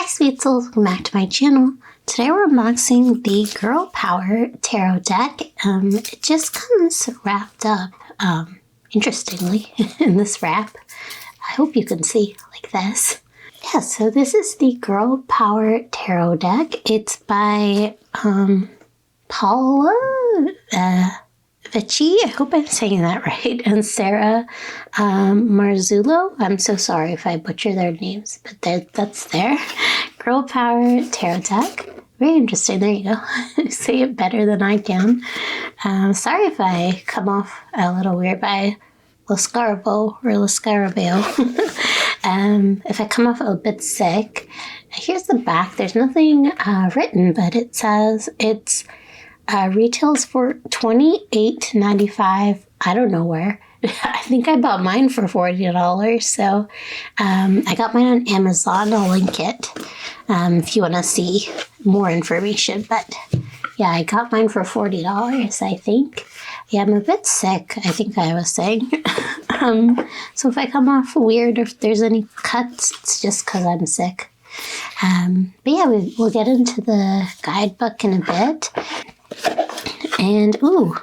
sweets, welcome back to my channel. Today we're unboxing the Girl Power Tarot deck. It just comes wrapped up, interestingly, in this wrap. I hope you can see like this. Yeah, so this is the Girl Power Tarot deck. It's by Paola Vecchi, I hope I'm saying that right, and Sara Marzullo. I'm so sorry if I butcher their names, but that's their Girl Power Tarot deck. Very interesting. There you go. Say it better than I can. Sorry if I come off a little weird by Lascarabo or Lascarabeo. If I come off a bit sick. Here's the back. There's nothing written, but it says it's retails for $28.95. I don't know where. I think I bought mine for $40. So I got mine on Amazon. I'll link it if you want to see more information. But yeah, I got mine for $40, I think. Yeah, I'm a bit sick, I think I was saying. So if I come off weird or if there's any cuts, it's just because I'm sick. But yeah, we'll get into the guidebook in a bit. And, ooh,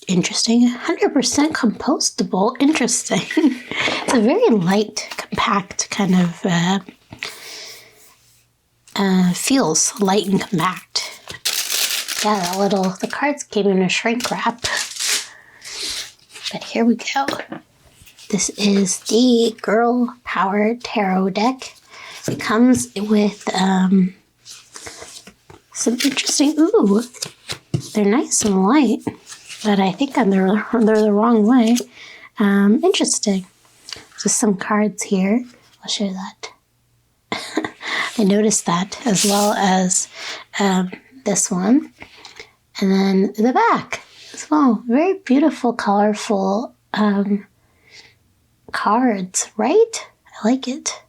interesting, 100% compostable, interesting. It's a very light, compact kind of, feels light and compact. Yeah, the cards came in a shrink wrap. But here we go. This is the Girl Power Tarot deck. It comes with, some interesting, ooh, they're nice and light, but I think they're the wrong way. Interesting. Just some cards here. I'll show that. I noticed that as well as this one. And then the back as well. Very beautiful, colorful cards, right? I like it.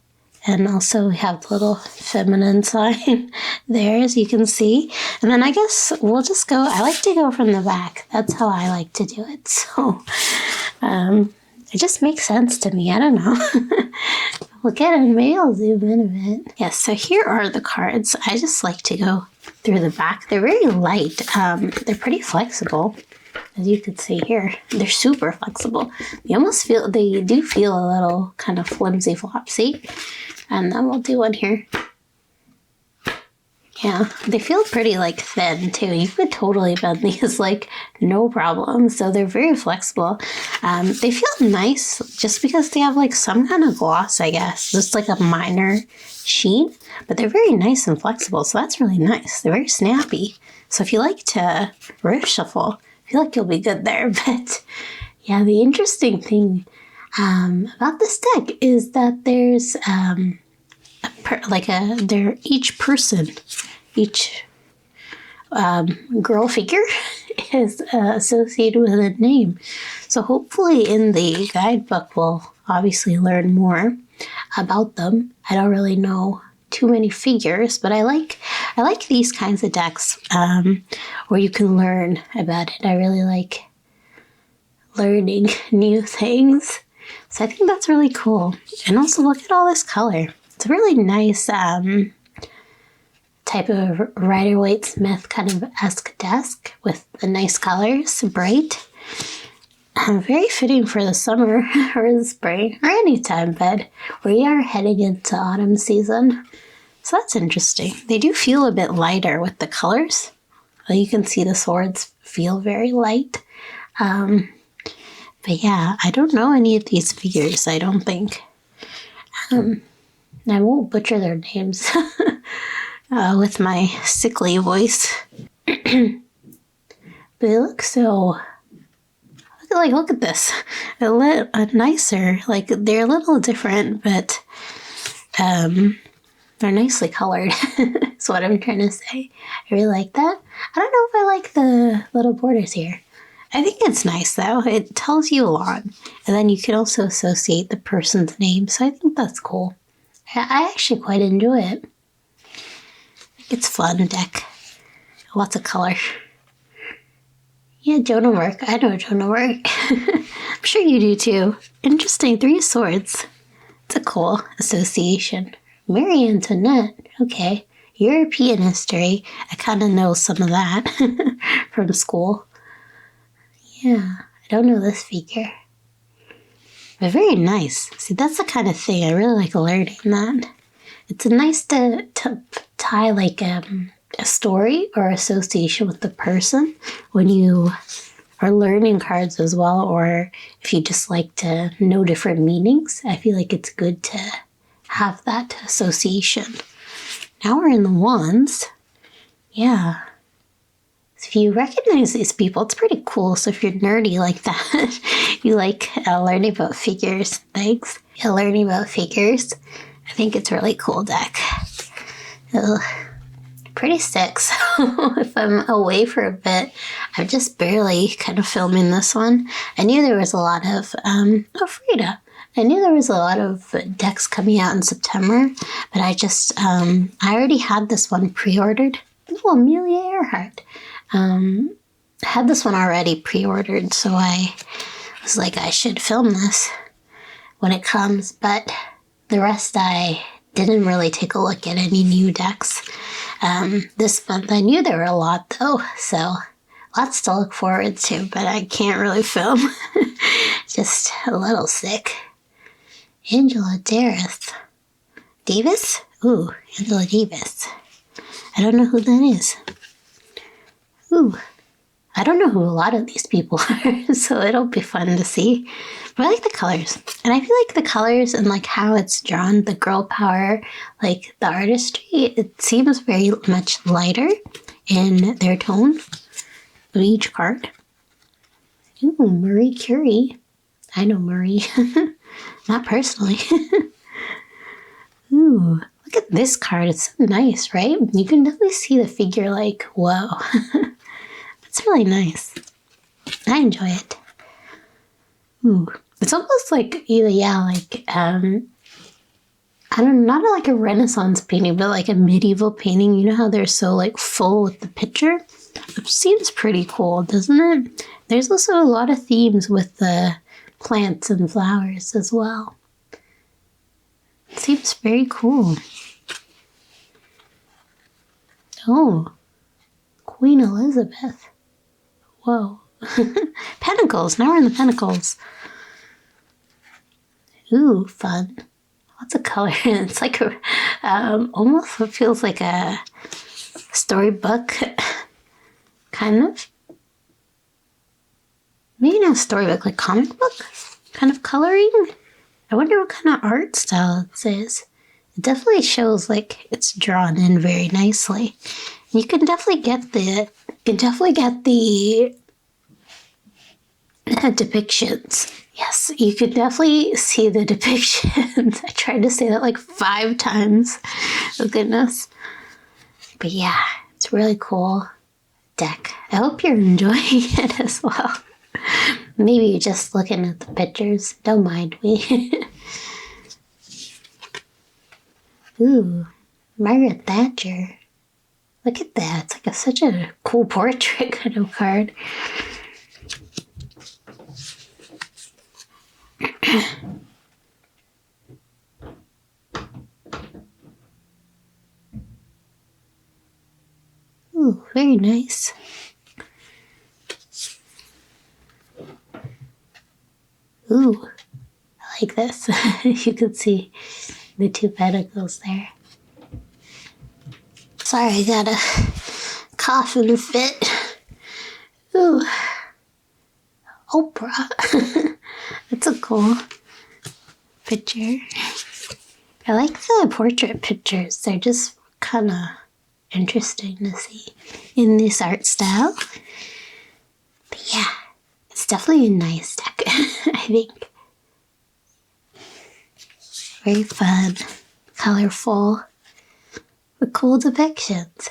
And also we have the little feminine sign there, as you can see. And then I guess we'll just go, I like to go from the back. That's how I like to do it. So it just makes sense to me. I don't know. We'll get it. Maybe I'll zoom in a bit. Yes, so here are the cards. I just like to go through the back. They're very light. They're pretty flexible. As you can see here, they're super flexible. They do feel a little kind of flimsy flopsy. And then we'll do one here. Yeah, they feel pretty like thin too. You could totally bend these like no problem. So they're very flexible. They feel nice just because they have like some kind of gloss, I guess. Just like a minor sheen, but they're very nice and flexible. So that's really nice. They're very snappy. So if you like to wrist shuffle, I feel like you'll be good there. But yeah, the interesting thing about this deck is that there's each girl figure is associated with a name. So hopefully in the guidebook we'll obviously learn more about them. I don't really know too many figures, but I like these kinds of decks where you can learn about it. I really like learning new things. So I think that's really cool. And also look at all this color. It's a really nice type of Rider-Waite-Smith kind of esque desk with the nice colors, bright. Very fitting for the summer or the spring or any time, but we are heading into autumn season. So that's interesting. They do feel a bit lighter with the colors. Well, you can see the swords feel very light. But yeah, I don't know any of these figures, I don't think. I won't butcher their names with my sickly voice. But they look so... Look at this. Nicer. Like, they're a little different, but they're nicely colored. That's what I'm trying to say. I really like that. I don't know if I like the little borders here. I think it's nice, though. It tells you a lot. And then you can also associate the person's name, so I think that's cool. I actually quite enjoy it. It's fun deck. Lots of color. Yeah, Joan will work. I know Joan will work. I'm sure you do too. Interesting, 3 swords. It's a cool association Marie Antoinette. Okay. European history. I kind of know some of that from school. Yeah, I don't know this figure. But very nice. See, that's the kind of thing I really like learning that. It's nice to tie like a story or association with the person when you are learning cards as well, or if you just like to know different meanings. I feel like it's good to have that association. Now we're in the wands. Yeah. So if you recognize these people, it's pretty cool. So if you're nerdy like that, you like learning about figures, thanks. Yeah, learning about figures. I think it's a really cool deck. Pretty sick. So if I'm away for a bit, I'm just barely kind of filming this one. I knew there was a lot of, Frida. I knew there was a lot of decks coming out in September, but I already had this one pre-ordered. Oh, Amelia Earhart. I had this one already pre-ordered, so I was like, I should film this when it comes, but the rest I didn't really take a look at any new decks. This month I knew there were a lot though, so lots to look forward to, but I can't really film. Just a little sick. Angela Davis? Ooh, Angela Davis. I don't know who that is. Ooh, I don't know who a lot of these people are, so it'll be fun to see. But I like the colors. And I feel like the colors and like how it's drawn, the girl power, like the artistry, it seems very much lighter in their tone of each card. Ooh, Marie Curie. I know Marie. Not personally. Ooh, look at this card. It's so nice, right? You can definitely see the figure like, whoa. It's really nice. I enjoy it. Ooh, it's almost like I don't know, not like a Renaissance painting, but like a medieval painting. You know how they're so like full with the picture? It seems pretty cool, doesn't it? There's also a lot of themes with the plants and flowers as well. It seems very cool. Oh, Queen Elizabeth. Whoa. Pentacles. Now we're in the Pentacles. Ooh, fun. Lots of color. It's like almost feels like a storybook, kind of. Maybe not a storybook, like comic book kind of coloring. I wonder what kind of art style it is. It definitely shows like it's drawn in very nicely. You can definitely get the depictions. Yes, you could definitely see the depictions. I tried to say that like 5 times. Oh goodness. But yeah, it's a really cool deck. I hope you're enjoying it as well. Maybe you're just looking at the pictures. Don't mind me. Ooh, Margaret Thatcher. Look at that. It's like such a cool portrait kind of card. Ooh, very nice. Ooh, I like this. You can see the 2 pentacles there. Sorry, I got a cough and a fit. Ooh, Oprah. That's a cool picture. I like the portrait pictures. They're just kind of interesting to see in this art style. But yeah, it's definitely a nice deck, I think. Very fun, colorful, with cool depictions.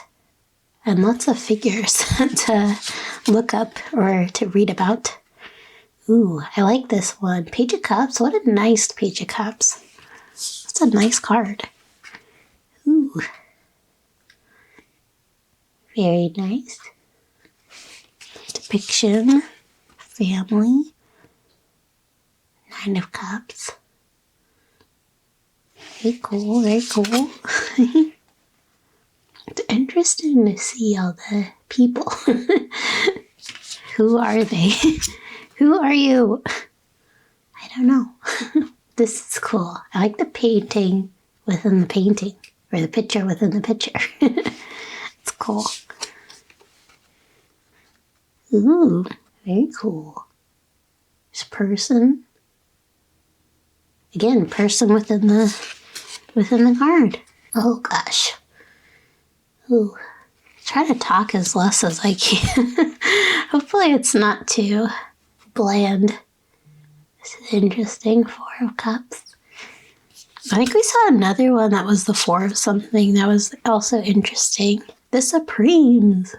And lots of figures to look up or to read about. Ooh, I like this one. Page of Cups. What a nice Page of Cups. That's a nice card. Ooh. Very nice. Depiction. Family. 9 of Cups. Very cool, very cool. It's interesting to see all the people. Who are they? Who are you? I don't know. This is cool. I like the painting within the painting, or the picture within the picture. It's cool. Ooh, very cool. There's a person. Again, person within the card. Oh gosh. Ooh. Try to talk as less as I can. Hopefully it's not too bland. This is interesting. 4 of Cups. I think we saw another one that was the 4 of something that was also interesting. The Supremes.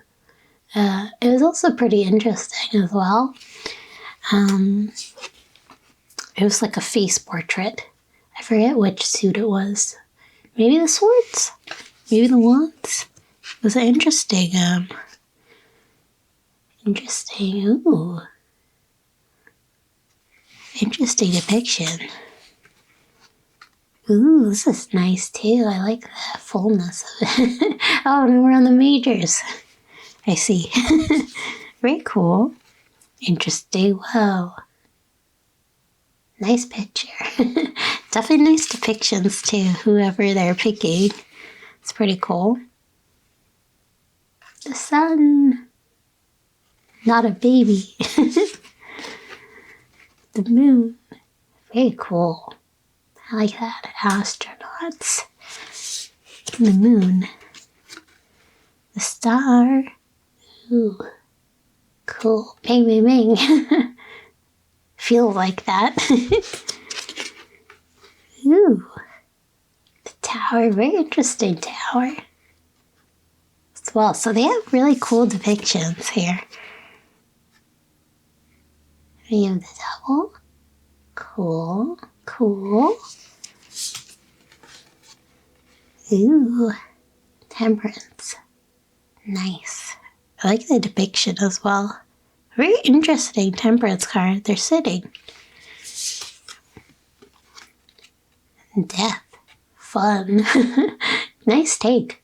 It was also pretty interesting as well. It was like a face portrait. I forget which suit it was. Maybe the Swords? Maybe the Wands? It was interesting. Ooh. Interesting depiction. Ooh, this is nice too. I like the fullness of it. Oh, no, we're on the majors. I see. Very cool. Interesting. Whoa. Nice picture. Definitely nice depictions too, whoever they're picking. It's pretty cool. The sun. Not a baby. The moon. Very cool. I like that. Astronauts. The moon. The star. Ooh. Cool. Bang, bang, bang. Feel like that. Ooh. The tower. Very interesting tower. As well. So they have really cool depictions here. We have the double. Cool. Cool. Ooh. Temperance. Nice. I like the depiction as well. Very interesting temperance card. They're sitting. Death. Fun. Nice take.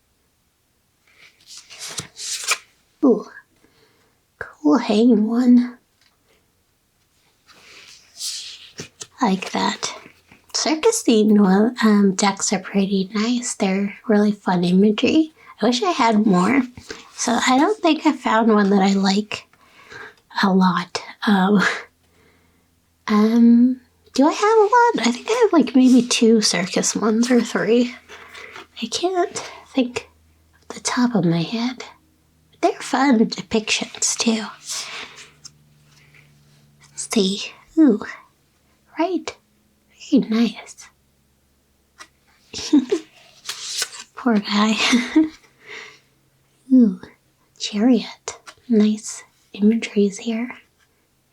Ooh. Cool hanging one. I like that. Circus themed decks are pretty nice. They're really fun imagery. I wish I had more. So I don't think I found one that I like a lot. Do I have a lot? I think I have like maybe 2 circus ones or 3. I can't think off the top of my head. But they're fun depictions too. Let's see. Ooh. Right. Very nice. Poor guy. Ooh. Chariot. Nice imageries here.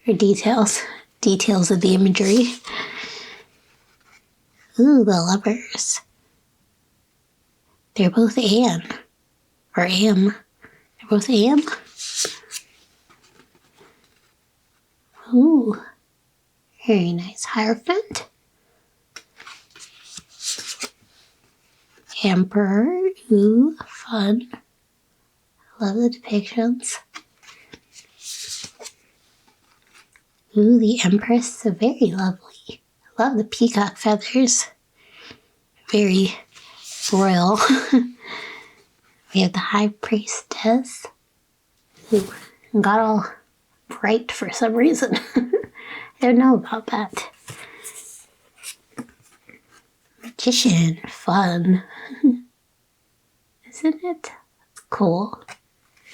Or details. Details of the imagery. Ooh, the lovers. They're both Anne. Or Am. They're both Am. Ooh. Very nice. Hierophant. Emperor. Ooh, fun. Love the depictions. Ooh, the Empress. So very lovely. Love the peacock feathers. Very royal. We have the High Priestess. Ooh, got all bright for some reason. I don't know about that. Magician. Fun. Isn't it? That's cool.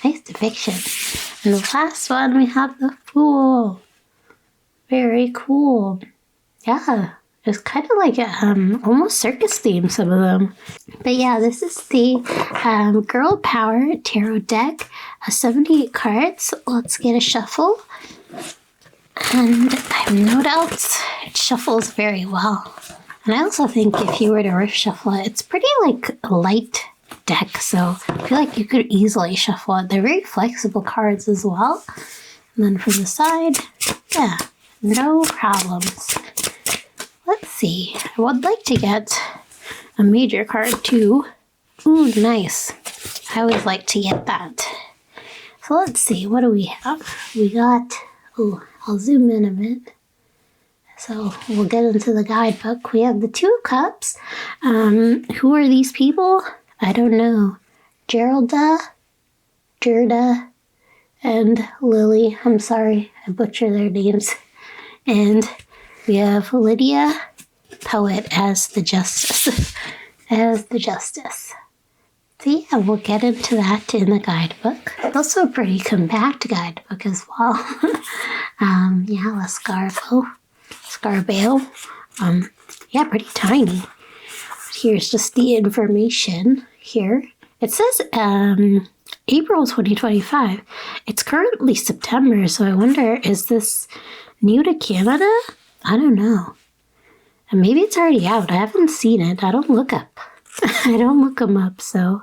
Nice depiction. And the last one, we have the Fool. Very cool. Yeah, it's kind of like almost circus theme, some of them. But yeah, this is the Girl Power Tarot deck. 78 cards. Let's get a shuffle. And I have no doubts it shuffles very well. And I also think if you were to riff shuffle it, it's pretty like a light deck. So I feel like you could easily shuffle it. They're very flexible cards as well. And then from the side, yeah, no problems. Let's see. I would like to get a major card too. Ooh, nice. I always like to get that. So let's see, what do we have? We got, I'll zoom in a bit. So we'll get into the guidebook. We have the Two of Cups. Who are these people? I don't know. Gerda, and Lily. I'm sorry, I butcher their names. And we have Lydia, Poet, as the Justice. So yeah, we'll get into that in the guidebook. Also a pretty compact guidebook as well. Scarabeo. Yeah, pretty tiny. Here's just the information here. It says April 2025. It's currently September, so I wonder, is this new to Canada? I don't know. And maybe it's already out. I haven't seen it. I don't look them up, so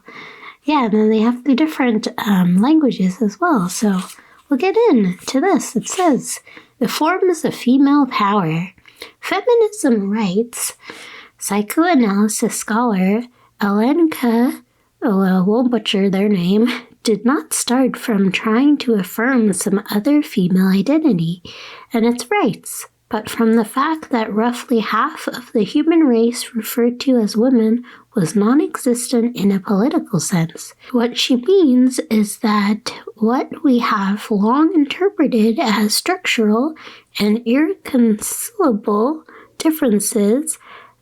yeah, and then they have the different languages as well. So we'll get into this. It says, the forms of female power. Feminism writes, psychoanalysis scholar Alenka, I won't butcher their name, did not start from trying to affirm some other female identity and its rights, but from the fact that roughly half of the human race referred to as women was non-existent in a political sense. What she means is that what we have long interpreted as structural and irreconcilable differences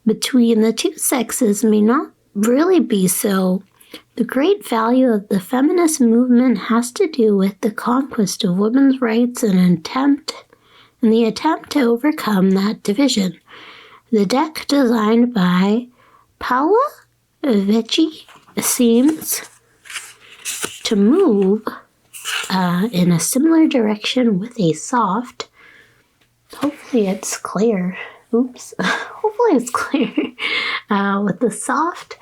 between the two sexes may not really be so. The great value of the feminist movement has to do with the conquest of women's rights and the attempt to overcome that division. The deck designed by Paola Vecchi seems to move in a similar direction with a soft, hopefully it's clear, with the soft,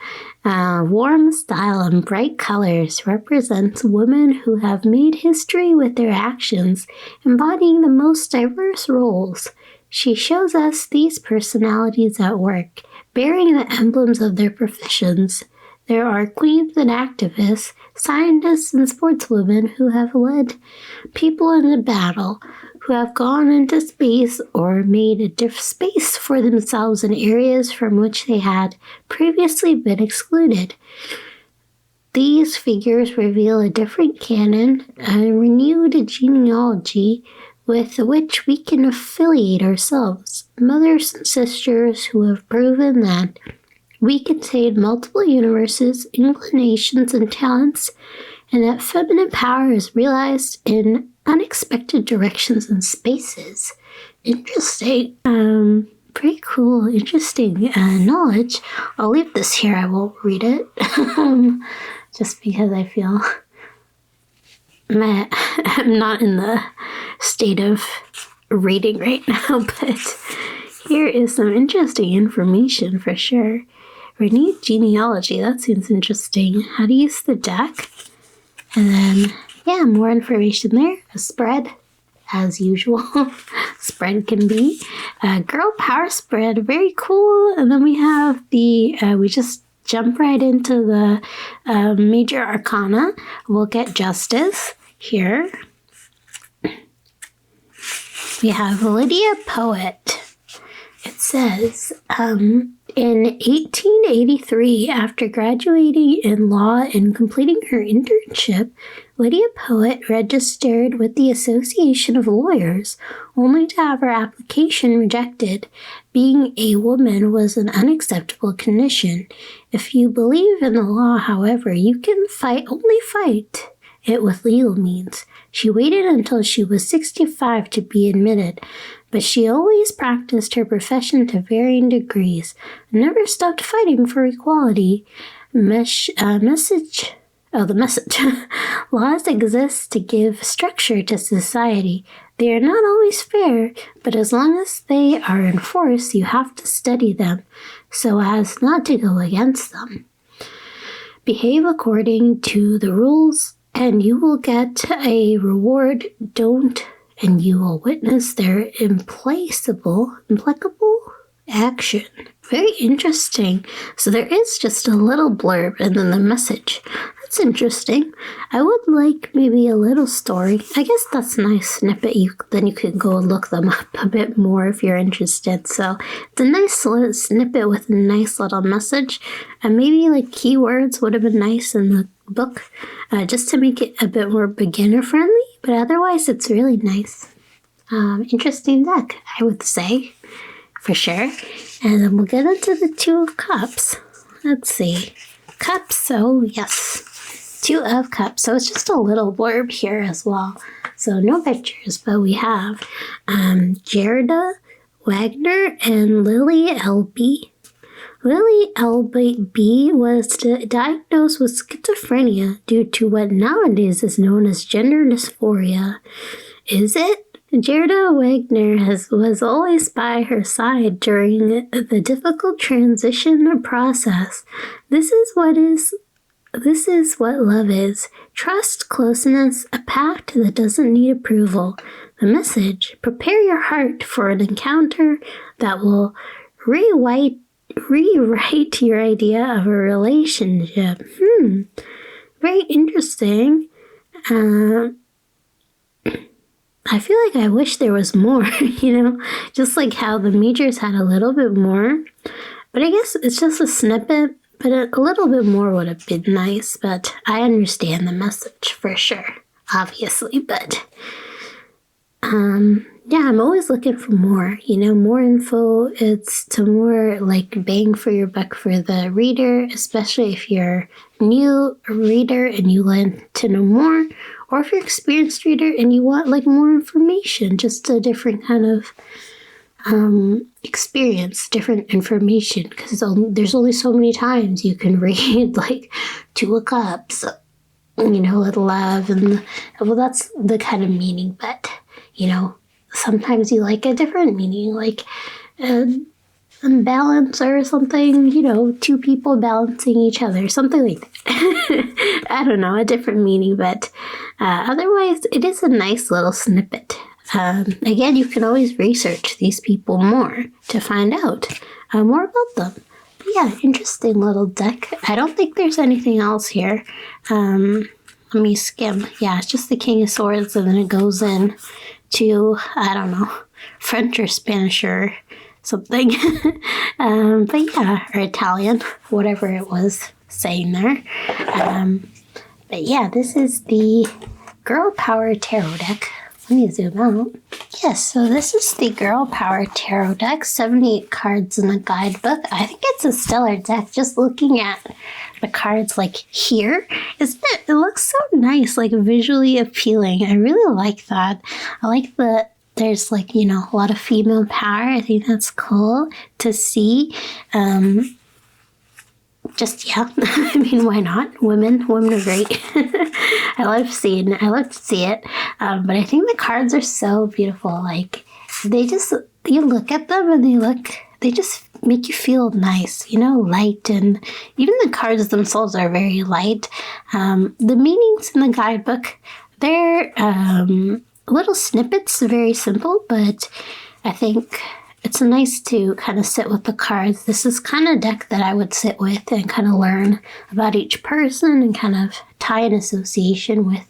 warm style and bright colors represents women who have made history with their actions, embodying the most diverse roles. She shows us these personalities at work, bearing the emblems of their professions. There are queens and activists, scientists and sportswomen who have led people into battle, who have gone into space or made a space for themselves in areas from which they had previously been excluded. These figures reveal a different canon, a renewed genealogy with which we can affiliate ourselves, mothers and sisters who have proven that we contain multiple universes, inclinations, and talents, and that feminine power is realized in unexpected directions and spaces. Interesting. Pretty cool, interesting knowledge. I'll leave this here. I won't read it. Just because I feel I'm not in the state of reading right now, but here is some interesting information for sure. Renewed genealogy, that seems interesting. How to use the deck. And then, yeah, more information there. A spread, as usual. Spread can be. Girl power spread, very cool. And then we have the, we just jump right into the major arcana. We'll get justice here. We have Lydia Poet. It says, in 1883, after graduating in law and completing her internship, Lydia Poet registered with the Association of Lawyers, only to have her application rejected. Being a woman was an unacceptable condition. If you believe in the law, however, you can only fight it with legal means. She waited until she was 65 to be admitted, but she always practiced her profession to varying degrees and never stopped fighting for equality. The message. Laws exist to give structure to society. They are not always fair, but as long as they are enforced, you have to study them so as not to go against them. Behave according to the rules, and you will get a reward. Don't, and you will witness their implacable action. Very interesting. So there is just a little blurb and then the message. That's interesting. I would like maybe a little story. I guess that's a nice snippet. Then you could go look them up a bit more if you're interested. So it's a nice little snippet with a nice little message. And maybe like keywords would have been nice in the book, just to make it a bit more beginner friendly. But otherwise, it's really nice. Interesting deck, I would say, for sure. And then we'll get into the Two of Cups. Let's see. Cups, oh yes. Two of Cups. So it's just a little blurb here as well. So no pictures, but we have Gerda Wagner and Lily L.B. Lily L.B. was diagnosed with schizophrenia due to what nowadays is known as gender dysphoria. Is it? Gerda Wagner was always by her side during the difficult transition process. This is what love is. Trust, closeness, a pact that doesn't need approval. The message: prepare your heart for an encounter that will rewrite your idea of a relationship. Very interesting. I feel like I wish there was more, just like how the majors had a little bit more. But I guess it's just a snippet, but a little bit more would have been nice. But I understand the message for sure, obviously. But yeah, I'm always looking for more, more info. It's to more like bang for your buck for the reader, especially if you're a new reader and you want to know more. Or if you're an experienced reader and you want like more information, just a different kind of experience, different information, because there's only so many times you can read like Two of Cups, with love, and well, that's the kind of meaning. But sometimes you like a different meaning, like balance or something, two people balancing each other, something like that. I don't know, a different meaning, but otherwise it is a nice little snippet. Again, you can always research these people more to find out more about them. But yeah, interesting little deck. I don't think there's anything else here. Let me skim. Yeah, it's just the King of Swords, and then it goes in to, I don't know, French or Spanish or something. But yeah, or Italian, whatever it was saying there. But yeah, this is the Girl Power Tarot deck. Let me zoom out. Yes, so this is the Girl Power Tarot deck, 78 cards in the guidebook. I think it's a stellar deck. Just looking at the cards like here, it looks so nice, like visually appealing. I really like that. I like there's like, a lot of female power. I think that's cool to see. I mean, why not? Women are great. I love to see it. But I think the cards are so beautiful. Like, you look at them and they just make you feel nice, light. And even the cards themselves are very light. The meanings in the guidebook, they're little snippets, very simple, but I think it's nice to kind of sit with the cards. This is kind of a deck that I would sit with and kind of learn about each person and kind of tie an association with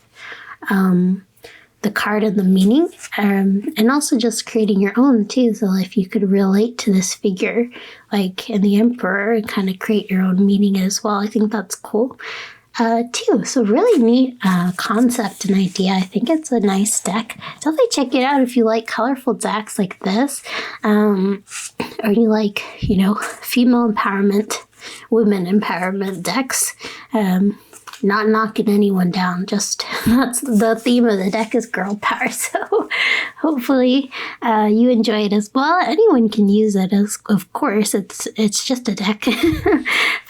the card and the meaning, and also just creating your own too. So if you could relate to this figure, like in the Emperor, and kind of create your own meaning as well, I think that's cool. Too. So really neat concept and idea. I think it's a nice deck. Definitely check it out if you like colorful decks like this, or you like, female empowerment, women empowerment decks. Not knocking anyone down, just that's the theme of the deck is girl power. So hopefully you enjoy it as well. Anyone can use it, of course. It's just a deck.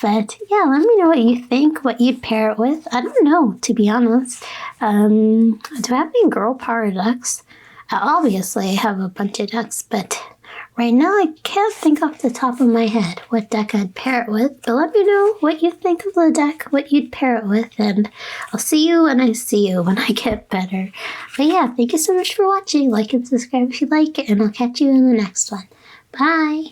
But yeah, let me know what you think, what you'd pair it with. I don't know, to be honest. Do I have any girl power decks? Obviously I have a bunch of decks, but right now I can't think off the top of my head what deck I'd pair it with. But let me know what you think of the deck, what you'd pair it with, and I'll see you when I see you, when I get better. But yeah, thank you so much for watching. Like and subscribe if you like, and I'll catch you in the next one. Bye!